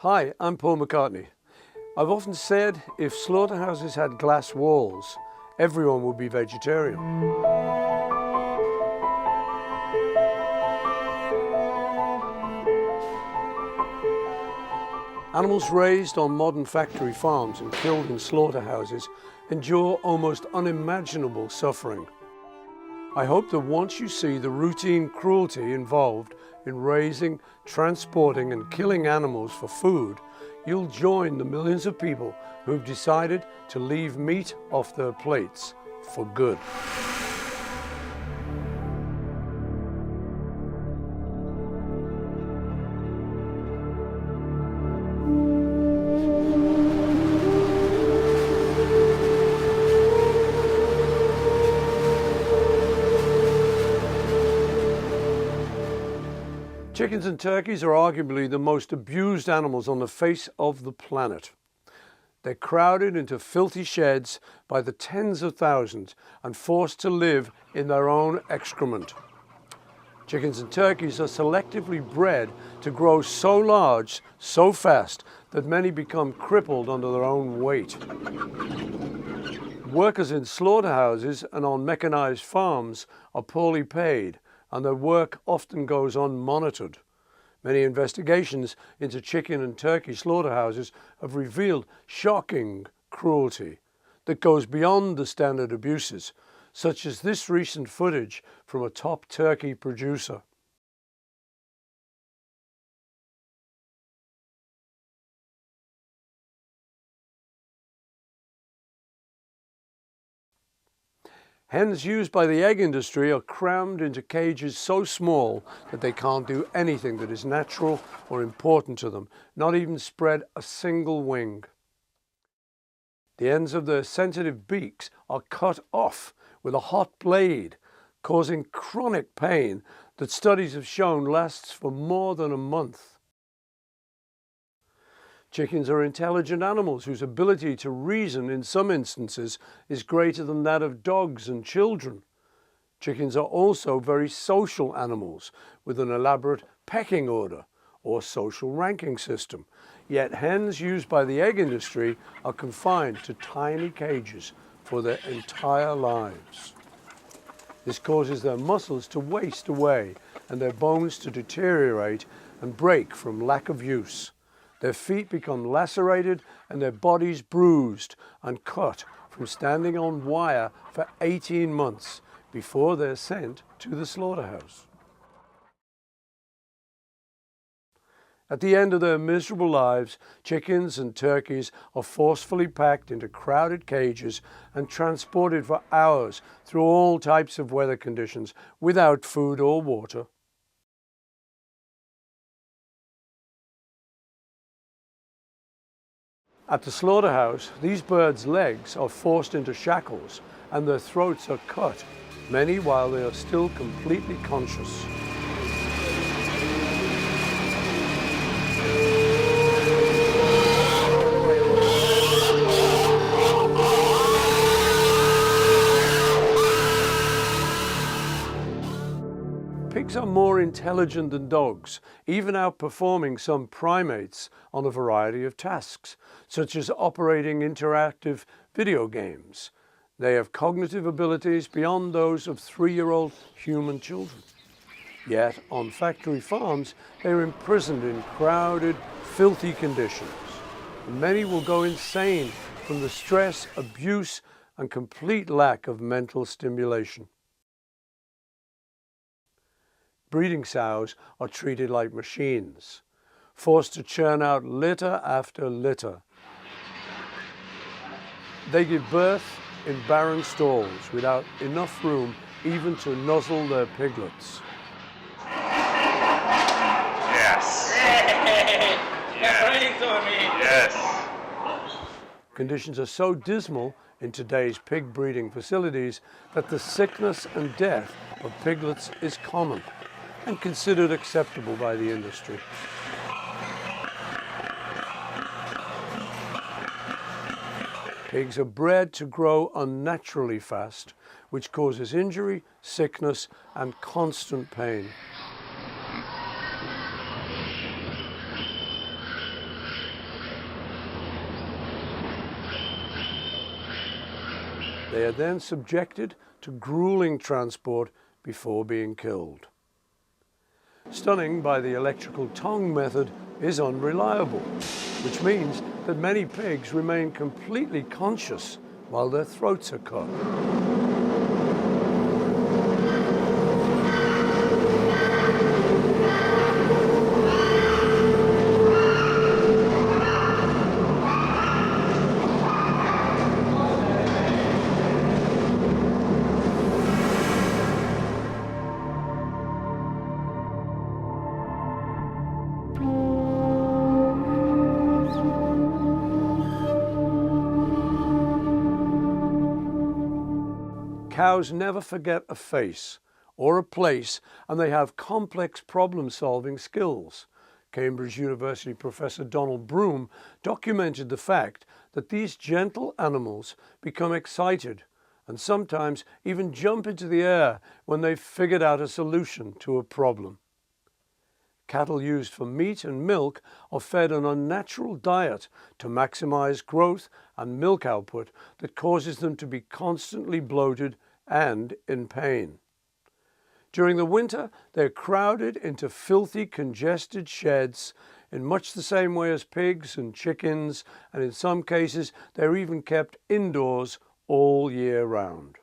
Hi, I'm Paul McCartney. I've often said if slaughterhouses had glass walls, everyone would be vegetarian. Animals raised on modern factory farms and killed in slaughterhouses endure almost unimaginable suffering. I hope that once you see the routine cruelty involved in raising, transporting and killing animals for food, you'll join the millions of people who've decided to leave meat off their plates for good. Chickens and turkeys are arguably the most abused animals on the face of the planet. They're crowded into filthy sheds by the tens of thousands and forced to live in their own excrement. Chickens and turkeys are selectively bred to grow so large, so fast, that many become crippled under their own weight. Workers in slaughterhouses and on mechanized farms are poorly paid, and their work often goes unmonitored. Many investigations into chicken and turkey slaughterhouses have revealed shocking cruelty that goes beyond the standard abuses, such as this recent footage from a top turkey producer. Hens used by the egg industry are crammed into cages so small that they can't do anything that is natural or important to them, not even spread a single wing. The ends of their sensitive beaks are cut off with a hot blade, causing chronic pain that studies have shown lasts for more than a month. Chickens are intelligent animals whose ability to reason in some instances is greater than that of dogs and children. Chickens are also very social animals with an elaborate pecking order or social ranking system. Yet hens used by the egg industry are confined to tiny cages for their entire lives. This causes their muscles to waste away and their bones to deteriorate and break from lack of use. Their feet become lacerated and their bodies bruised and cut from standing on wire for 18 months before they're sent to the slaughterhouse. At the end of their miserable lives, chickens and turkeys are forcefully packed into crowded cages and transported for hours through all types of weather conditions without food or water. At the slaughterhouse, these birds' legs are forced into shackles and their throats are cut, many while they are still completely conscious. Pigs are more intelligent than dogs, even outperforming some primates on a variety of tasks, such as operating interactive video games. They have cognitive abilities beyond those of 3-year-old human children. Yet, on factory farms, they are imprisoned in crowded, filthy conditions. Many will go insane from the stress, abuse, and complete lack of mental stimulation. Breeding sows are treated like machines, forced to churn out litter after litter. They give birth in barren stalls without enough room even to nuzzle their piglets. Yes. Yes. Conditions are so dismal in today's pig breeding facilities that the sickness and death of piglets is common and considered acceptable by the industry. Pigs are bred to grow unnaturally fast, which causes injury, sickness, and constant pain. They are then subjected to grueling transport before being killed. Stunning by the electrical tongue method is unreliable, which means that many pigs remain completely conscious while their throats are cut. Cows never forget a face or a place, and they have complex problem-solving skills. Cambridge University professor Donald Broom documented the fact that these gentle animals become excited and sometimes even jump into the air when they've figured out a solution to a problem. Cattle used for meat and milk are fed an unnatural diet to maximize growth and milk output that causes them to be constantly bloated and in pain. During the winter, they're crowded into filthy, congested sheds in much the same way as pigs and chickens, and in some cases, they're even kept indoors all year round.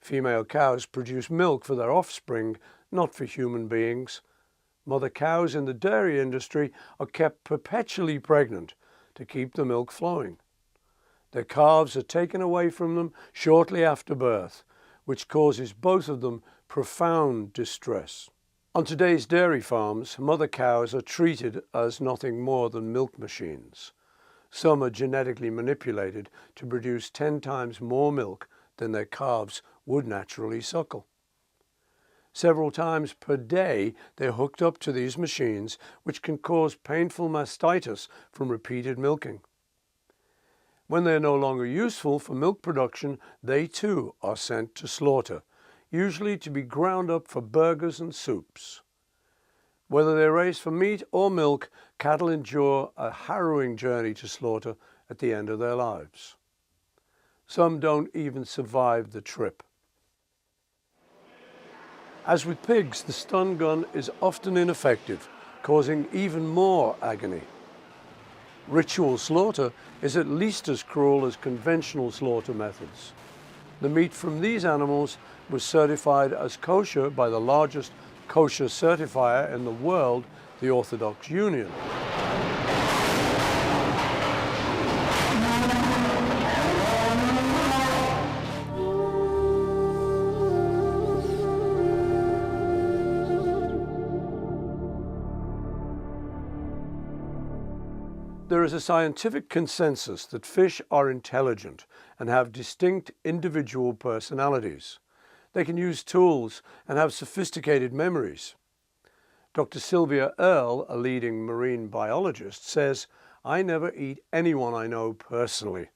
Female cows produce milk for their offspring, not for human beings. Mother cows in the dairy industry are kept perpetually pregnant to keep the milk flowing. Their calves are taken away from them shortly after birth, which causes both of them profound distress. On today's dairy farms, mother cows are treated as nothing more than milk machines. Some are genetically manipulated to produce 10 times more milk than their calves would naturally suckle. Several times per day, they're hooked up to these machines, which can cause painful mastitis from repeated milking. When they are no longer useful for milk production, they too are sent to slaughter, usually to be ground up for burgers and soups. Whether they're raised for meat or milk, cattle endure a harrowing journey to slaughter at the end of their lives. Some don't even survive the trip. As with pigs, the stun gun is often ineffective, causing even more agony. Ritual slaughter is at least as cruel as conventional slaughter methods. The meat from these animals was certified as kosher by the largest kosher certifier in the world, the Orthodox Union. There is a scientific consensus that fish are intelligent and have distinct individual personalities. They can use tools and have sophisticated memories. Dr. Sylvia Earle, a leading marine biologist, says, "I never eat anyone I know personally.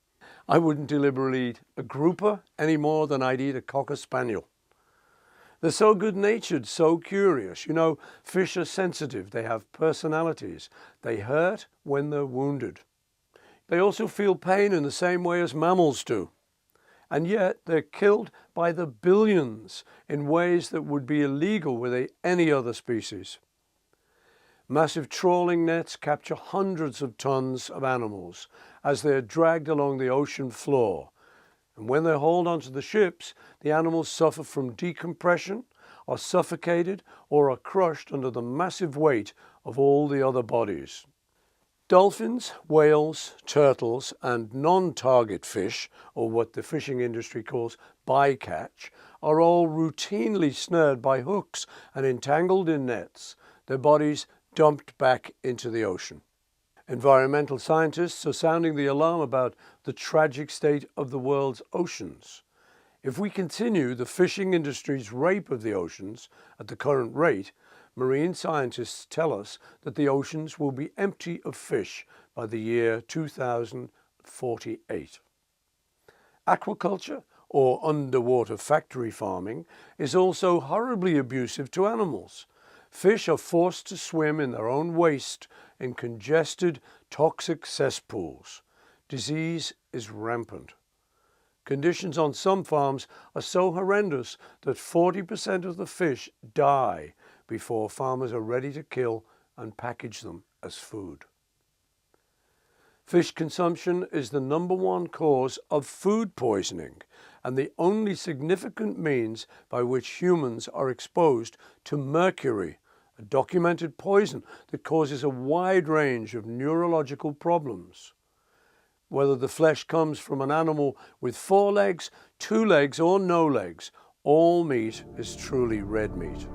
I wouldn't deliberately eat a grouper any more than I'd eat a cocker spaniel. They're so good-natured, so curious. You know, fish are sensitive, they have personalities. They hurt when they're wounded. They also feel pain in the same way as mammals do. And yet they're killed by the billions in ways that would be illegal with any other species. Massive trawling nets capture hundreds of tons of animals as they're dragged along the ocean floor. And when they're hauled onto the ships, the animals suffer from decompression, are suffocated, or are crushed under the massive weight of all the other bodies. Dolphins, whales, turtles, and non-target fish, or what the fishing industry calls bycatch, are all routinely snared by hooks and entangled in nets, their bodies dumped back into the ocean. Environmental scientists are sounding the alarm about the tragic state of the world's oceans. If we continue the fishing industry's rape of the oceans at the current rate, marine scientists tell us that the oceans will be empty of fish by the year 2048. Aquaculture, or underwater factory farming, is also horribly abusive to animals. Fish are forced to swim in their own waste in congested, toxic cesspools. Disease is rampant. Conditions on some farms are so horrendous that 40% of the fish die before farmers are ready to kill and package them as food. Fish consumption is the #1 cause of food poisoning and the only significant means by which humans are exposed to mercury, a documented poison that causes a wide range of neurological problems. Whether the flesh comes from an animal with 4 legs, 2 legs, or no legs, all meat is truly red meat.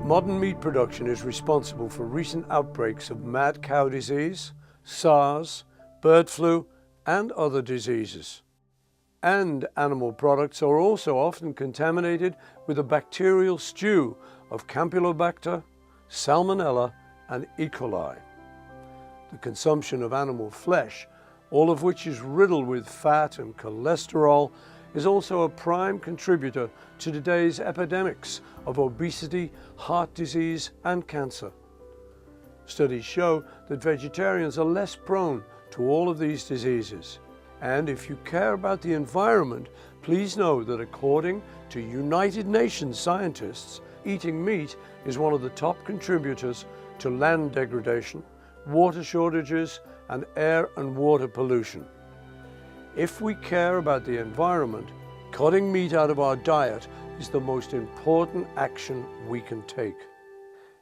Modern meat production is responsible for recent outbreaks of mad cow disease, SARS, bird flu, and other diseases. And animal products are also often contaminated with a bacterial stew of Campylobacter, Salmonella, and E. coli. The consumption of animal flesh, all of which is riddled with fat and cholesterol, is also a prime contributor to today's epidemics of obesity, heart disease, and cancer. Studies show that vegetarians are less prone to all of these diseases. And if you care about the environment, please know that according to United Nations scientists, eating meat is one of the top contributors to land degradation, water shortages, and air and water pollution. If we care about the environment, cutting meat out of our diet is the most important action we can take.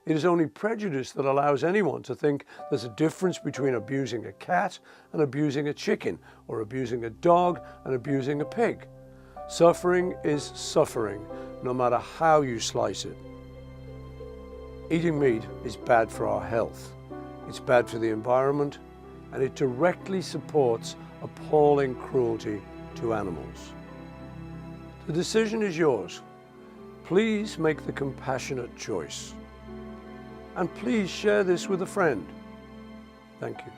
It is only prejudice that allows anyone to think there's a difference between abusing a cat and abusing a chicken, or abusing a dog and abusing a pig. Suffering is suffering, no matter how you slice it. Eating meat is bad for our health, it's bad for the environment, and it directly supports appalling cruelty to animals. The decision is yours. Please make the compassionate choice. And please share this with a friend. Thank you.